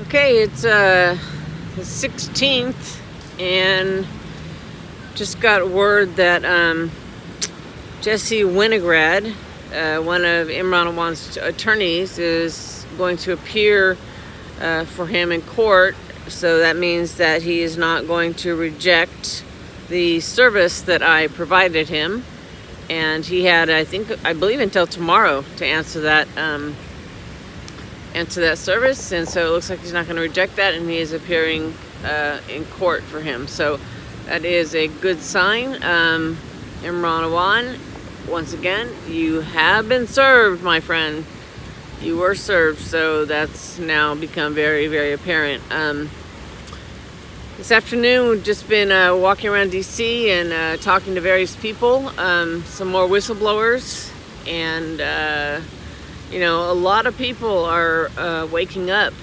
Okay, it's the 16th, and just got word that Jesse Winograd, one of Imran Awan's attorneys, is going to appear for him in court. So that means that he is not going to reject the service that I provided him, and he had, I believe, until tomorrow to answer that service, and so it looks like he's not going to reject that, and he is appearing in court for him. So that is a good sign. Imran Awan, once again, you have been served, my friend. You were served, so that's now become very, very apparent. This afternoon, we've just been walking around DC and talking to various people, some more whistleblowers, and you know, a lot of people are waking up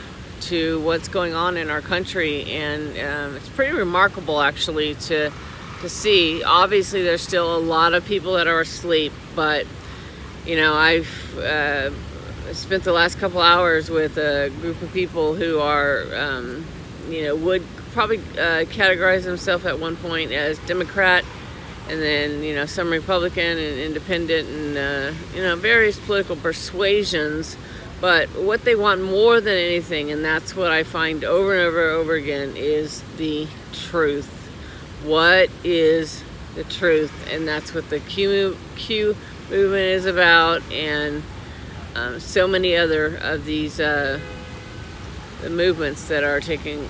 to what's going on in our country, and it's pretty remarkable, actually, to see. Obviously, there's still a lot of people that are asleep, but you know, I've spent the last couple hours with a group of people who are, you know, would probably categorize themselves at one point as Democrat, and then, you know, some Republican and independent, and you know, various political persuasions. But what they want more than anything, and that's what I find over and over again, is the truth. What is the truth? And that's what the Q movement is about, and so many other of these the movements that are taking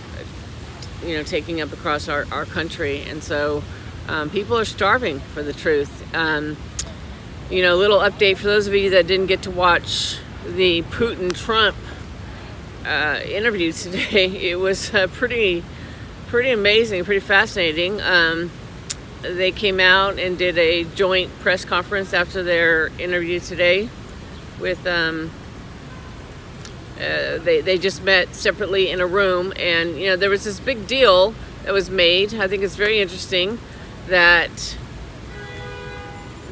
up across our country. And so people are starving for the truth. You know, a little update for those of you that didn't get to watch the Putin-Trump interview today. It was pretty amazing, pretty fascinating. They came out and did a joint press conference after their interview today with they just met separately in a room, and you know, there was this big deal that was made. I think it's very interesting that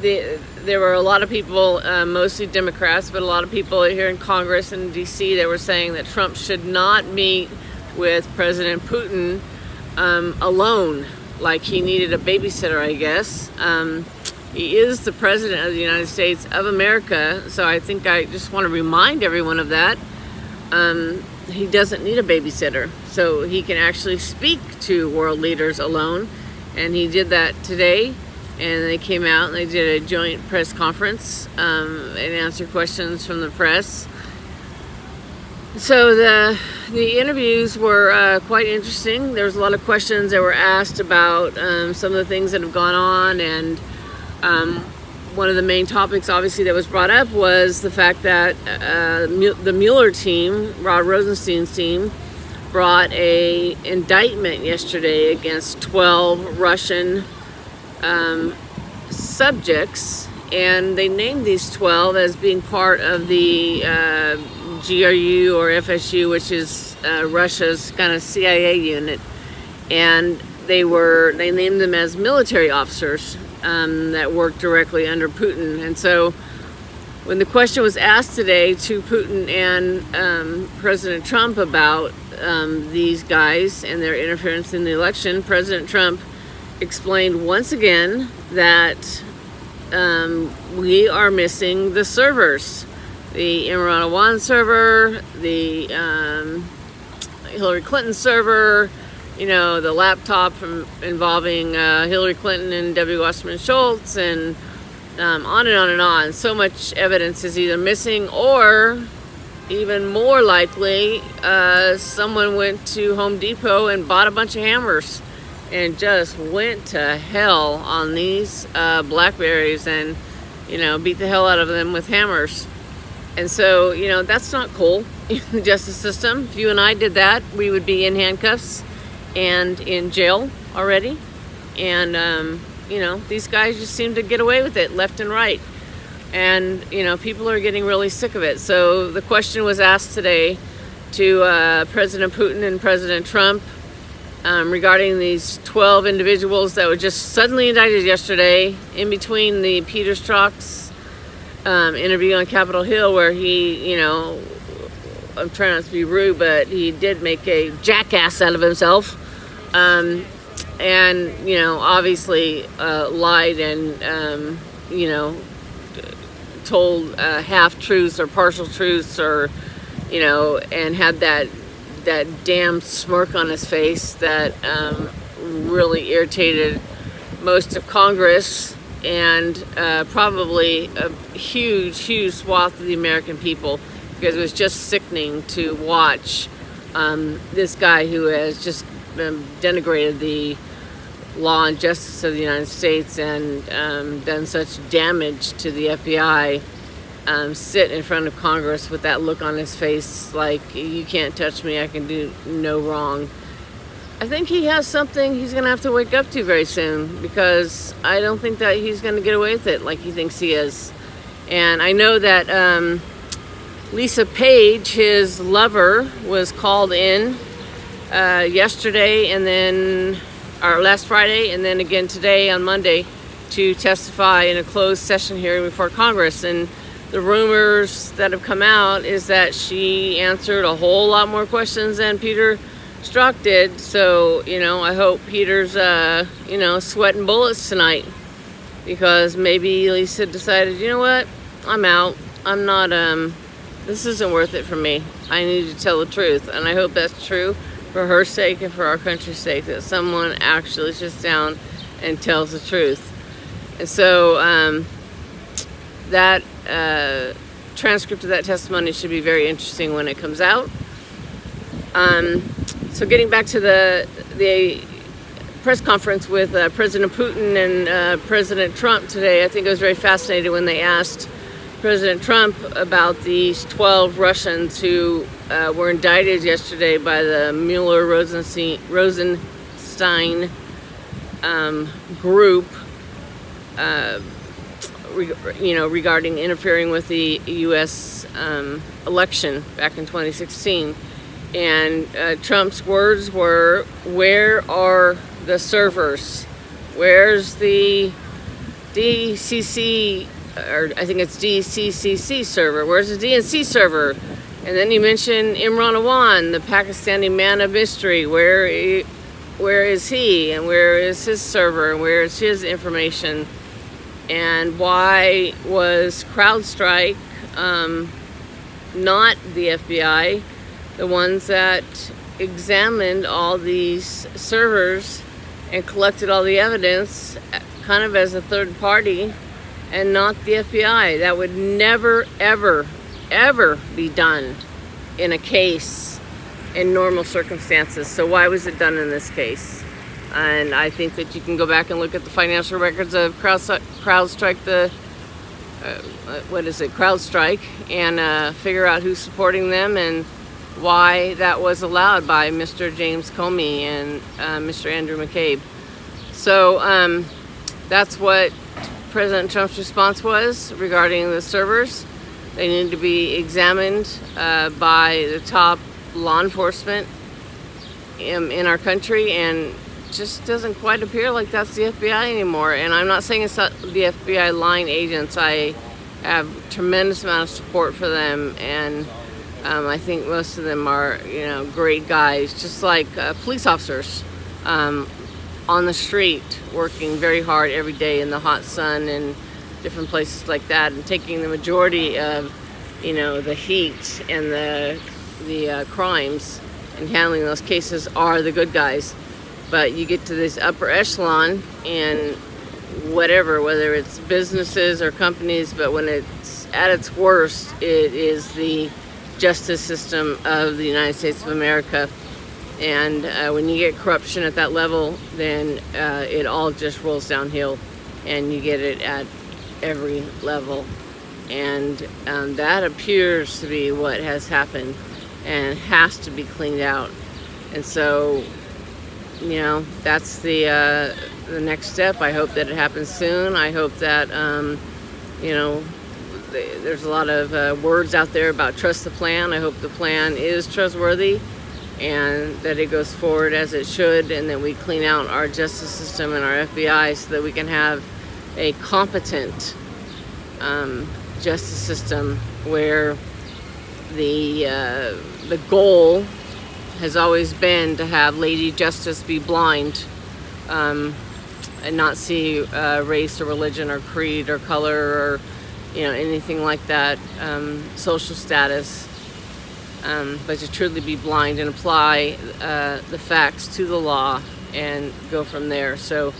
there were a lot of people, mostly Democrats, but a lot of people here in Congress and DC that were saying that Trump should not meet with President Putin alone, like he needed a babysitter, I guess. He is the President of the United States of America, so I think I just want to remind everyone of that. He doesn't need a babysitter, so he can actually speak to world leaders alone, and he did that today. And they came out and they did a joint press conference and answered questions from the press. So the interviews were quite interesting. There was a lot of questions that were asked about some of the things that have gone on, and one of the main topics, obviously, that was brought up was the fact that the Mueller team, Rod Rosenstein's team, brought a indictment yesterday against 12 Russian subjects, and they named these 12 as being part of the GRU or FSU, which is Russia's kind of CIA unit, and they named them as military officers that worked directly under Putin. And so when the question was asked today to Putin and President Trump about these guys and their interference in the election, President Trump explained once again that we are missing the servers, the Imran Awan server, the Hillary Clinton server, you know, the laptop involving Hillary Clinton and Debbie Wasserman Schultz, and on and on and on. So much evidence is either missing, or even more likely, someone went to Home Depot and bought a bunch of hammers and just went to hell on these Blackberries, and you know, beat the hell out of them with hammers. And so, you know, that's not cool in the justice system. If you and I did that, we would be in handcuffs and in jail already. And you know, these guys just seem to get away with it left and right, and you know, people are getting really sick of it. So the question was asked today to President Putin and President Trump regarding these 12 individuals that were just suddenly indicted yesterday, in between the Peter Strzok's interview on Capitol Hill, where he, you know, I'm trying not to be rude, but he did make a jackass out of himself. And, you know, obviously lied and, you know, told half-truths or partial truths, or, you know, and had that damn smirk on his face that really irritated most of Congress, and probably a huge swath of the American people, because it was just sickening to watch this guy who has just denigrated the law and justice of the United States and done such damage to the FBI sit in front of Congress with that look on his face like, you can't touch me, I can do no wrong. I think he has something he's going to have to wake up to very soon, because I don't think that he's going to get away with it like he thinks he is. And I know that Lisa Page, his lover, was called in yesterday, and then, or last Friday, and then again today on Monday, to testify in a closed session hearing before Congress. And the rumors that have come out is that she answered a whole lot more questions than Peter Strzok did. So, you know, I hope Peter's, you know, sweating bullets tonight, because maybe Lisa decided, you know what, I'm out. I'm not, this isn't worth it for me. I need to tell the truth. And I hope that's true for her sake and for our country's sake, that someone actually sits down and tells the truth. And so that transcript of that testimony should be very interesting when it comes out. So getting back to the press conference with President Putin and President Trump today, I think it was very fascinating when they asked President Trump about these 12 Russians who were indicted yesterday by the Mueller-Rosenstein group, you know, regarding interfering with the U.S. election back in 2016. And Trump's words were, where are the servers? Where's the DCC, or I think it's DCCC server? Where's the DNC server? And then he mentioned Imran Awan, the Pakistani man of mystery. Where is he? And where is his server? And where is his information? And why was CrowdStrike, not the FBI, the ones that examined all these servers and collected all the evidence kind of as a third party, and not the FBI? That would never, ever, ever be done in a case in normal circumstances. So why was it done in this case? And I think that you can go back and look at the financial records of CrowdStrike, CrowdStrike, and figure out who's supporting them and why that was allowed by Mr. James Comey and Mr. Andrew McCabe. So that's what President Trump's response was regarding the servers. They need to be examined by the top law enforcement in our country, and just doesn't quite appear like that's the FBI anymore. And I'm not saying it's not the FBI lying agents. I have tremendous amount of support for them, and I think most of them are, you know, great guys, just like police officers on the street, working very hard every day in the hot sun and different places like that, and taking the majority of, you know, the heat and the crimes, and handling those cases are the good guys. But you get to this upper echelon and whatever, whether it's businesses or companies, but when it's at its worst, it is the justice system of the United States of America. And when you get corruption at that level, then it all just rolls downhill, and you get it at every level. And that appears to be what has happened and has to be cleaned out. And so, you know, that's the next step. I hope that it happens soon. I hope that, you know, there's a lot of words out there about trust the plan. I hope the plan is trustworthy, and that it goes forward as it should, and that we clean out our justice system and our FBI so that we can have a competent justice system where the goal has always been to have Lady Justice be blind, and not see race or religion or creed or color or anything like that, social status, but to truly be blind and apply the facts to the law and go from there. So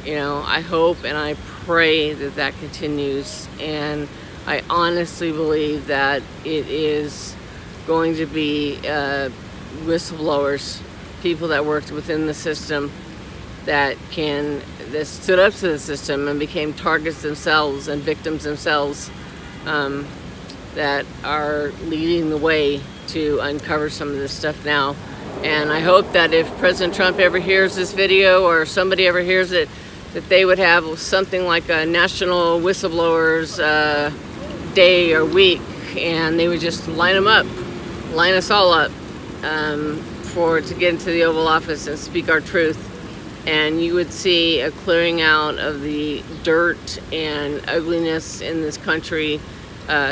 I hope and I pray that that continues, and I honestly believe that it is going to be whistleblowers, people that worked within the system that stood up to the system and became targets themselves and victims themselves, that are leading the way to uncover some of this stuff now. And I hope that if President Trump ever hears this video, or somebody ever hears it, that they would have something like a National Whistleblowers Day or week, and they would just line us all up, to get into the Oval Office and speak our truth. And you would see a clearing out of the dirt and ugliness in this country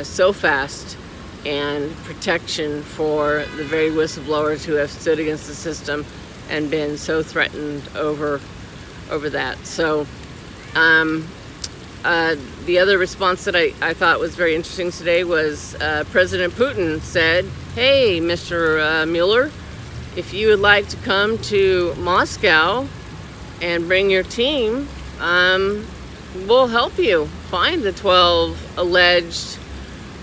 so fast, and protection for the very whistleblowers who have stood against the system and been so threatened over that. So the other response that I thought was very interesting today was President Putin said, "Hey, Mr. Mueller, if you would like to come to Moscow and bring your team, we'll help you find the 12 alleged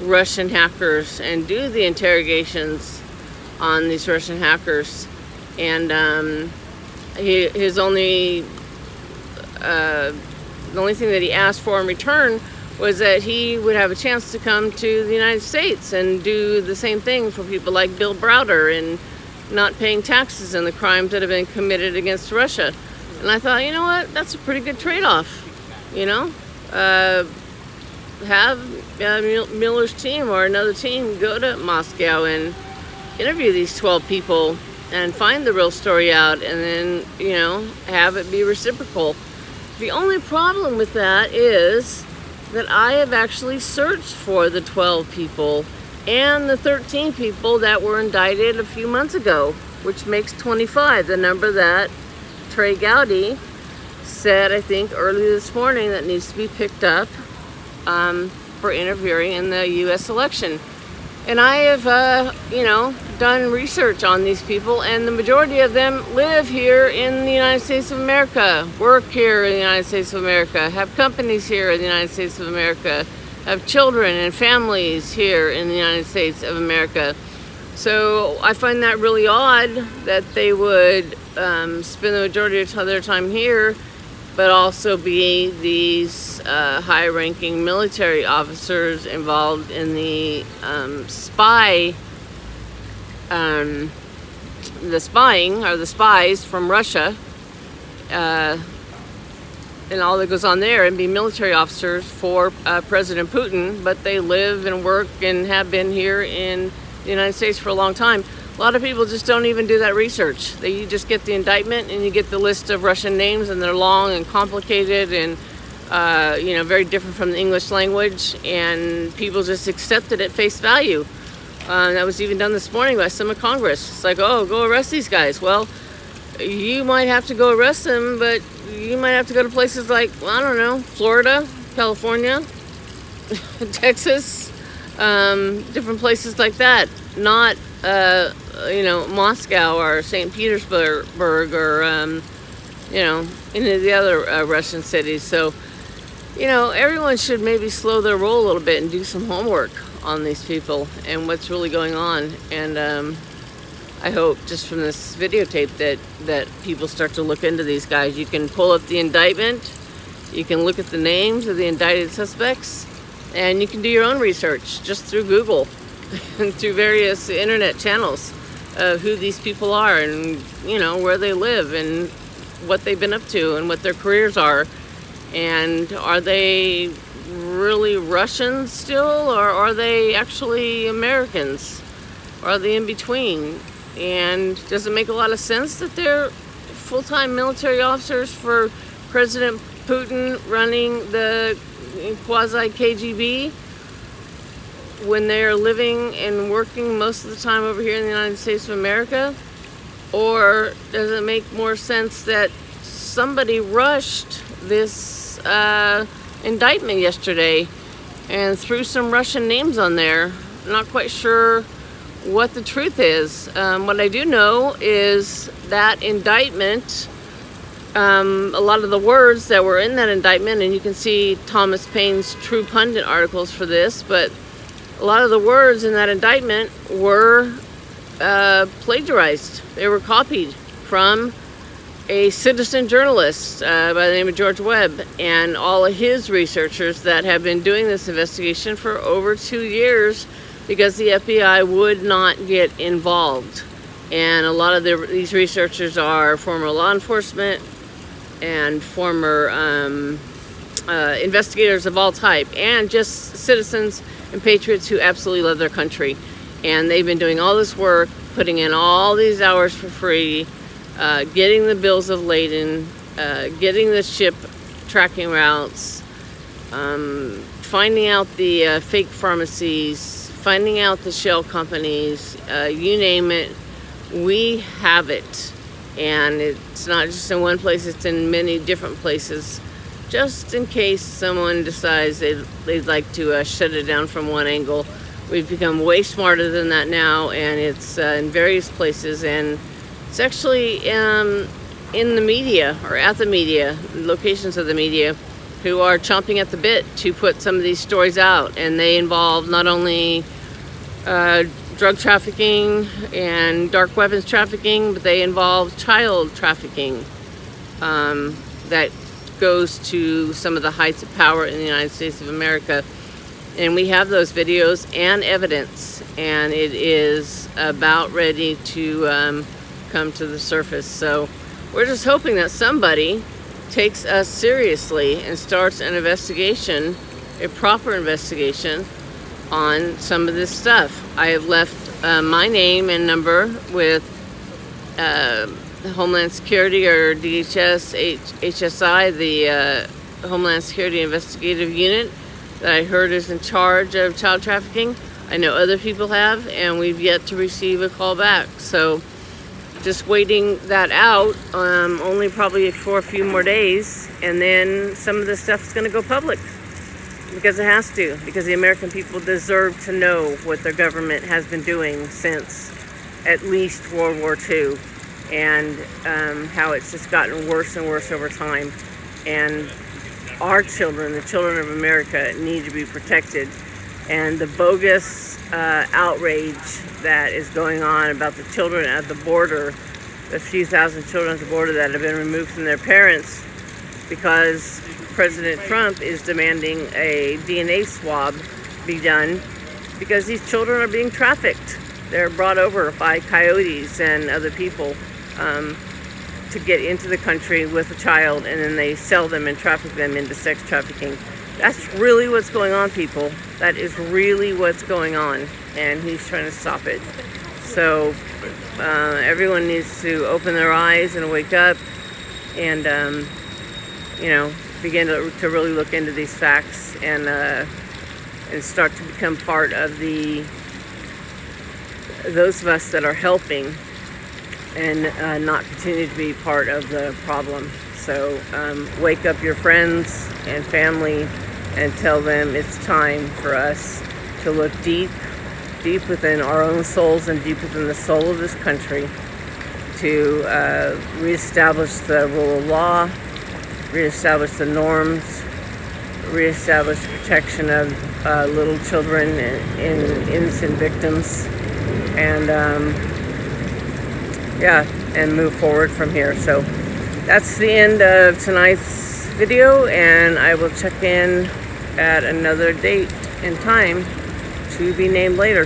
Russian hackers and do the interrogations on these Russian hackers." And the only thing that he asked for in return was that he would have a chance to come to the United States and do the same thing for people like Bill Browder, and not paying taxes and the crimes that have been committed against Russia. And I thought, you know what, that's a pretty good trade-off. Have Mueller's team or another team go to Moscow and interview these 12 people and find the real story out, and then have it be reciprocal. The only problem with that is that I have actually searched for the 12 people and the 13 people that were indicted a few months ago, which makes 25, the number that Trey Gowdy said, I think, early this morning, that needs to be picked up for interfering in the U.S. election. And I have, done research on these people, and the majority of them live here in the United States of America, work here in the United States of America, have companies here in the United States of America, have children and families here in the United States of America. So I find that really odd that they would spend the majority of their time here, but also be these high-ranking military officers involved in the spying or the spies from Russia, and all that goes on there, and be military officers for President Putin, but they live and work and have been here in the United States for a long time. A lot of people just don't even do that research. You just get the indictment and you get the list of Russian names, and they're long and complicated and very different from the English language, and people just accept it at face value. That was even done this morning by some of Congress. It's like, oh, go arrest these guys. Well, you might have to go arrest them, but you might have to go to places like, I don't know, Florida, California, Texas, different places like that. Not, Moscow or St. Petersburg or, any of the other Russian cities. So, everyone should maybe slow their roll a little bit and do some homework on these people and what's really going on. And I hope just from this videotape that people start to look into these guys. You can pull up the indictment, you can look at the names of the indicted suspects, and you can do your own research just through Google and through various internet channels of who these people are, and where they live and what they've been up to and what their careers are. And are they really Russians still, or are they actually Americans? Or are they in between? And does it make a lot of sense that they're full-time military officers for President Putin running the quasi-KGB? when they are living and working most of the time over here in the United States of America? Or does it make more sense that somebody rushed this indictment yesterday and threw some Russian names on there? I'm not quite sure what the truth is. What I do know is that indictment, a lot of the words that were in that indictment, and you can see Thomas Paine's True Pundit articles for this, but a lot of the words in that indictment were plagiarized. They were copied from a citizen journalist by the name of George Webb and all of his researchers that have been doing this investigation for over 2 years because the FBI would not get involved. And a lot of these researchers are former law enforcement and former investigators of all type, and just citizens and patriots who absolutely love their country. And they've been doing all this work, putting in all these hours for free, getting the bills of lading, getting the ship tracking routes, finding out the fake pharmacies, finding out the shell companies, you name it, we have it. And it's not just in one place, it's in many different places, just in case someone decides they'd like to shut it down from one angle. We've become way smarter than that now, and it's in various places, and it's actually in the media, or at the media, locations of the media, who are chomping at the bit to put some of these stories out. And they involve not only drug trafficking and dark weapons trafficking, but they involve child trafficking that goes to some of the heights of power in the United States of America. And we have those videos and evidence, and it is about ready to come to the surface. So we're just hoping that somebody takes us seriously and starts an investigation, a proper investigation on some of this stuff. I have left my name and number with Homeland Security, or DHS, HSI, the Homeland Security Investigative Unit that I heard is in charge of child trafficking. I know other people have, and we've yet to receive a call back. So just waiting that out, only probably for a few more days, and then some of this stuff is going to go public. Because it has to, because the American people deserve to know what their government has been doing since at least World War II, and how it's just gotten worse and worse over time. And our children, the children of America, need to be protected. And the bogus outrage that is going on about the children at the border, the few thousand children at the border that have been removed from their parents because President Trump is demanding a DNA swab be done, because these children are being trafficked. They're brought over by coyotes and other people to get into the country with a child, and then they sell them and traffic them into sex trafficking. That's really what's going on, people. That is really what's going on, and he's trying to stop it. So everyone needs to open their eyes and wake up, and you know, begin to really look into these facts, and start to become part of those of us that are helping, and not continue to be part of the problem. So wake up your friends and family and tell them it's time for us to look deep within our own souls and deep within the soul of this country to reestablish the rule of law, reestablish the norms, reestablish protection of little children and innocent victims, and yeah, and move forward from here. So that's the end of tonight's video, and I will check in at another date and time to be named later.